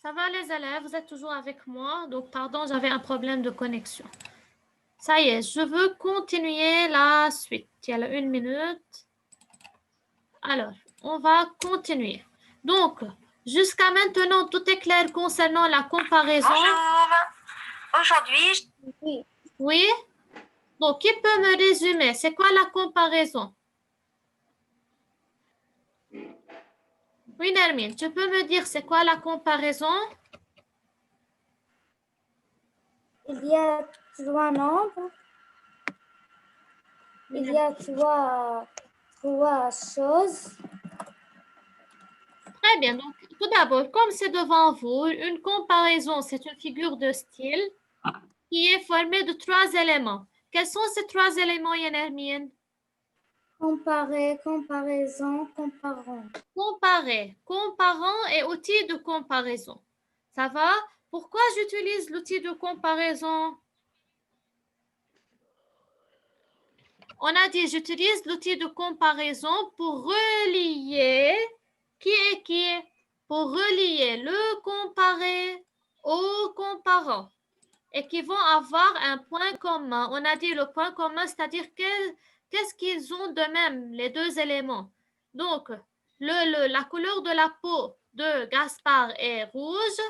Ça va les élèves, vous êtes toujours avec moi. Donc, pardon, j'avais un problème de connexion. Ça y est, je veux continuer la suite. Il y a 1 minute. Alors, on va continuer. Donc, jusqu'à maintenant, tout est clair concernant la comparaison. Bonjour. Aujourd'hui, Oui. Donc, qui peut me résumer? C'est quoi la comparaison? Oui, Nermine, tu peux me dire c'est quoi la comparaison? Il y a 3 nombres. Il y a trois choses. Très bien. Donc, tout d'abord, comme c'est devant vous, une comparaison, c'est une figure de style qui est formée de 3 éléments. Quels sont ces 3 éléments, Nermine? Comparer, comparaison, comparant. Comparer, comparant et outil de comparaison. Ça va? Pourquoi j'utilise l'outil de comparaison? On a dit j'utilise l'outil de comparaison pour relier qui est qui? Pour relier le comparé au comparant et qui vont avoir un point commun. On a dit le point commun, c'est-à-dire qu'est-ce qu'ils ont de même, les 2 éléments. Donc, la couleur de la peau de Gaspard est rouge,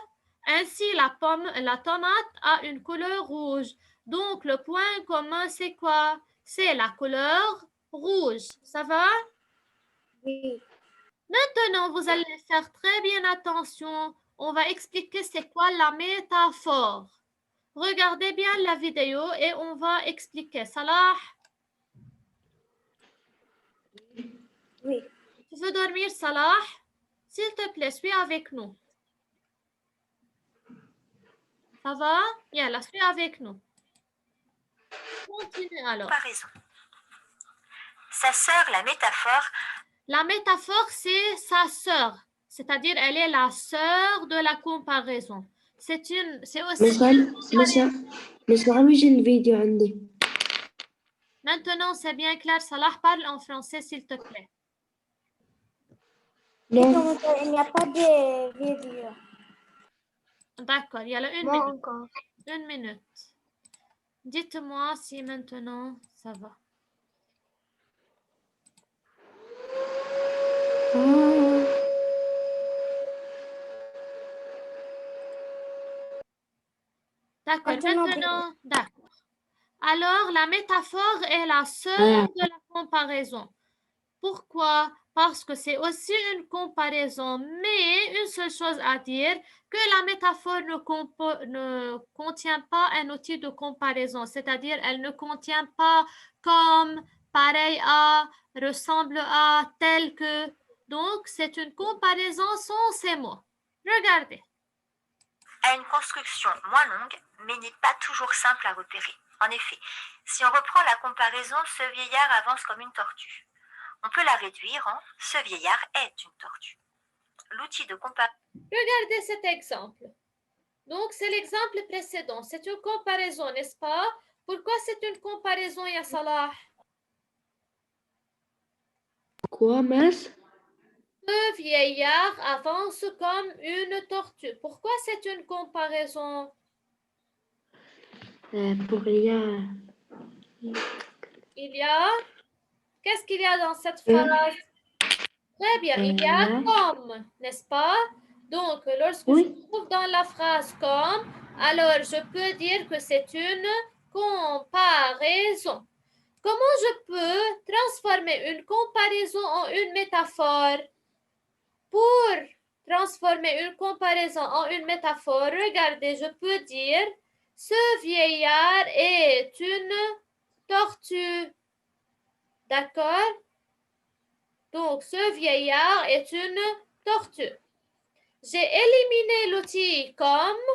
ainsi la tomate a une couleur rouge. Donc, le point commun, c'est quoi? C'est la couleur rouge. Ça va? Oui. Maintenant, vous allez faire très bien attention. On va expliquer c'est quoi la métaphore. Regardez bien la vidéo et on va expliquer. Salah, Oui. tu veux dormir, Salah? S'il te plaît, suis avec nous. Ça va? Yalla, suis avec nous. Continue alors. comparaison. Sa sœur, la métaphore. La métaphore, c'est sa sœur. C'est-à-dire, elle est la sœur de la comparaison. C'est aussi... Maintenant, c'est bien clair. Salah, parle en français, s'il te plaît. Non. Il n'y a pas de vidéo. D'accord, il y a 1 Moi minute. encore. 1 minute. Dites-moi si maintenant, ça va. D'accord, maintenant, d'accord. Alors, la métaphore est la sœur de la comparaison. Pourquoi? Parce que c'est aussi une comparaison, mais une seule chose à dire, que la métaphore ne contient pas un outil de comparaison, c'est-à-dire elle ne contient pas comme, pareil à, ressemble à, tel que. Donc, c'est une comparaison sans ces mots. Regardez. A une construction moins longue, mais n'est pas toujours simple à repérer. En effet, si on reprend la comparaison, ce vieillard avance comme une tortue. On peut la réduire en « ce vieillard est une tortue ». L'outil de comparaison. Regardez cet exemple. Donc, c'est l'exemple précédent. C'est une comparaison, n'est-ce pas? Pourquoi c'est une comparaison, Ya Salah? Quoi, Mas? Le vieillard avance comme une tortue. Pourquoi c'est une comparaison? Pour il y a... Il y a... Qu'est-ce qu'il y a dans cette phrase? Très bien, il y a comme, n'est-ce pas? Donc, lorsque je trouve dans la phrase comme, alors je peux dire que c'est une comparaison. Comment je peux transformer une comparaison en une métaphore? Pour transformer une comparaison en une métaphore, regardez, je peux dire ce vieillard est une tortue. D'accord? Donc, ce vieillard est une tortue. J'ai éliminé l'outil comme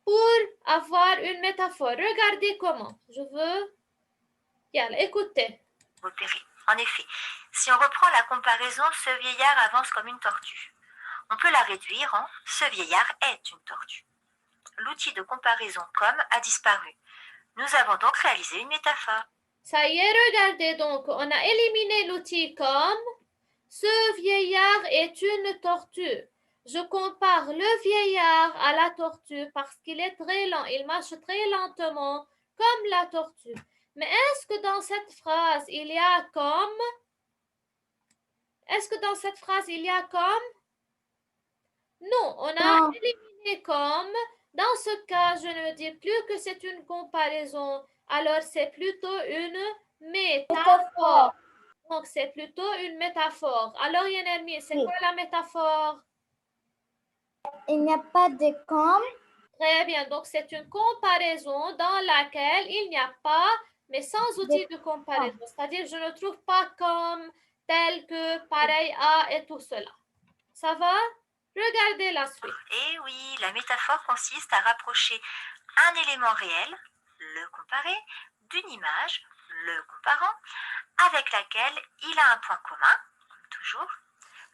pour avoir une métaphore. Regardez comment. Je veux... Yalla, écoutez. Repérer. En effet, si on reprend la comparaison, ce vieillard avance comme une tortue. On peut la réduire en « ce vieillard est une tortue ». L'outil de comparaison comme a disparu. Nous avons donc réalisé une métaphore. Ça y est, regardez donc, on a éliminé l'outil comme ce vieillard est une tortue. Je compare le vieillard à la tortue parce qu'il est très lent, il marche très lentement comme la tortue. Mais est-ce que dans cette phrase, il y a comme? Est-ce que dans cette phrase, il y a comme? Non, on a Non. éliminé comme. Dans ce cas, je ne dis plus que c'est une comparaison. Alors, c'est plutôt une métaphore. Donc, c'est plutôt une métaphore. Alors, Yanelmi, c'est Oui. quoi la métaphore? Il n'y a pas de comme. Très bien. Donc, c'est une comparaison dans laquelle il n'y a pas, mais sans outil de comparaison. C'est-à-dire, je ne trouve pas comme, tel que, pareil à et tout cela. Ça va? Regardez la suite. Et oui, la métaphore consiste à rapprocher un élément réel, le comparer, d'une image, le comparant, avec laquelle il a un point commun, comme toujours,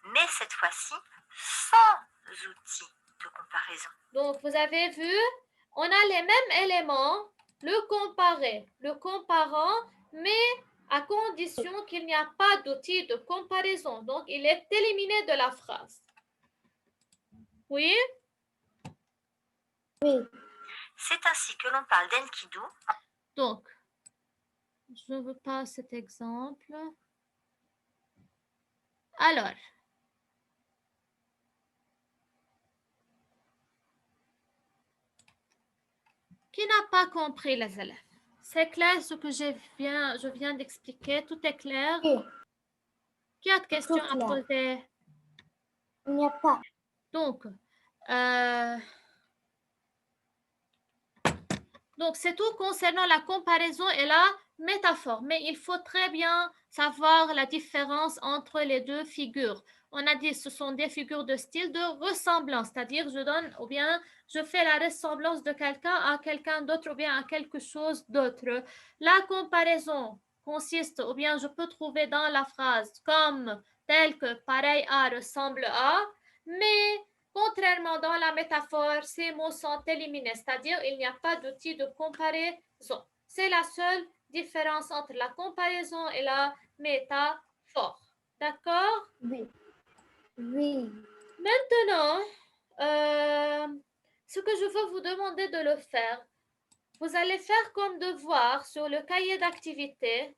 mais cette fois-ci sans outil de comparaison. Donc, vous avez vu, on a les mêmes éléments, le comparer, le comparant, mais à condition qu'il n'y a pas d'outil de comparaison. Donc, il est éliminé de la phrase. Oui? Oui. C'est ainsi que l'on parle d'Enkidu. Donc, je veux pas cet exemple. Alors, qui n'a pas compris les élèves? C'est clair ce que je viens d'expliquer? Tout est clair? Oui. Qui a de questions à clair. poser? Il n'y a pas. Donc, c'est tout concernant la comparaison et la métaphore. Mais il faut très bien savoir la différence entre les deux figures. On a dit que ce sont des figures de style de ressemblance, c'est-à-dire je donne ou bien je fais la ressemblance de quelqu'un à quelqu'un d'autre ou bien à quelque chose d'autre. La comparaison consiste, ou bien je peux trouver dans la phrase comme tel que pareil à ressemble à, mais contrairement dans la métaphore, ces mots sont éliminés, c'est-à-dire il n'y a pas d'outil de comparaison. C'est la seule différence entre la comparaison et la métaphore. D'accord? Oui. Oui. Maintenant, ce que je veux vous demander de le faire, vous allez faire comme devoir sur le cahier d'activité,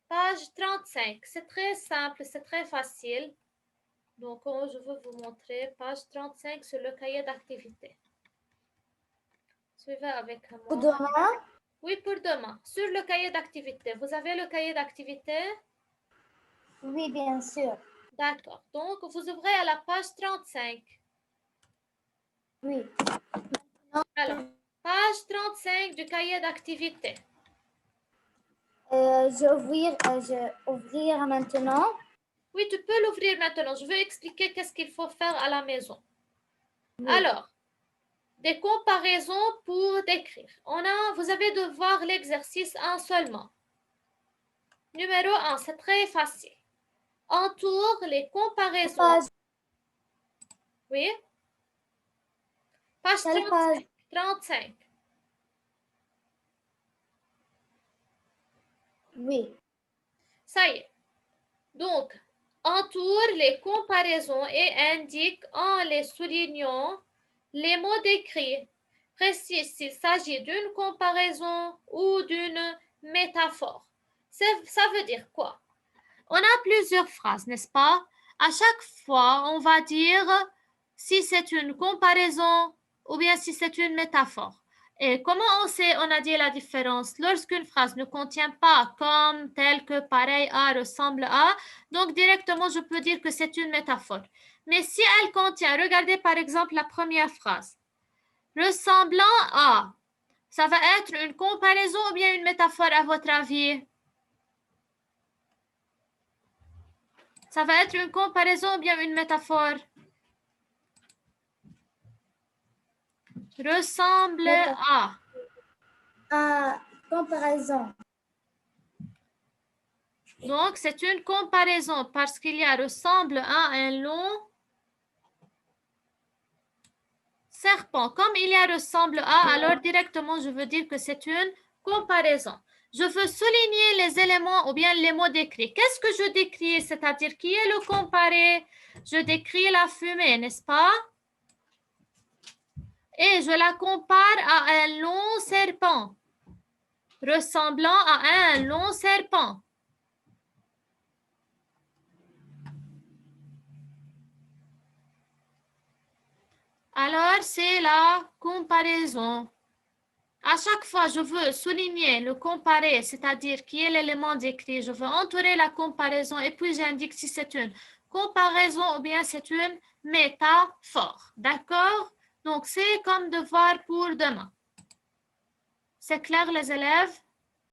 page 35. C'est très simple, c'est très facile. Donc, je veux vous montrer page 35 sur le cahier d'activité. Suivez avec moi. Pour demain? Oui, pour demain. Sur le cahier d'activité. Vous avez le cahier d'activité? Oui, bien sûr. D'accord. Donc, vous ouvrez à la page 35. Oui. Alors, page 35 du cahier d'activité. Je vais ouvrir maintenant. Oui, tu peux l'ouvrir maintenant. Je vais expliquer qu'est-ce qu'il faut faire à la maison. Oui. Alors, des comparaisons pour décrire. Vous avez de voir l'exercice 1 seulement. Numéro 1, c'est très facile. Entoure les comparaisons. Page. Oui. Page Quelle 35. page? 35. Oui. Ça y est. Donc, entoure les comparaisons et indique en les soulignant les mots décrits. Précise s'il s'agit d'une comparaison ou d'une métaphore. Ça veut dire quoi? On a plusieurs phrases, n'est-ce pas? À chaque fois, on va dire si c'est une comparaison ou bien si c'est une métaphore. Et comment on a dit la différence? Lorsqu'une phrase ne contient pas comme, tel que, pareil à, ressemble à, donc directement je peux dire que c'est une métaphore. Mais si elle contient, regardez par exemple la première phrase, ressemblant à, ça va être une comparaison ou bien une métaphore à votre avis? Ça va être une comparaison ou bien une métaphore? Ressemble à. Comparaison. Donc, c'est une comparaison parce qu'il y a ressemble à un long serpent. Comme il y a ressemble à, alors directement, je veux dire que c'est une comparaison. Je veux souligner les éléments ou bien les mots décrits. Qu'est-ce que je décris? C'est-à-dire qui est le comparé? Je décris la fumée, n'est-ce pas? Et je la compare à un long serpent, ressemblant à un long serpent. Alors, c'est la comparaison. À chaque fois, je veux souligner le comparé, c'est-à-dire qui est l'élément décrit. Je veux entourer la comparaison et puis j'indique si c'est une comparaison ou bien c'est une métaphore. D'accord? Donc, c'est comme devoir pour demain. C'est clair, les élèves?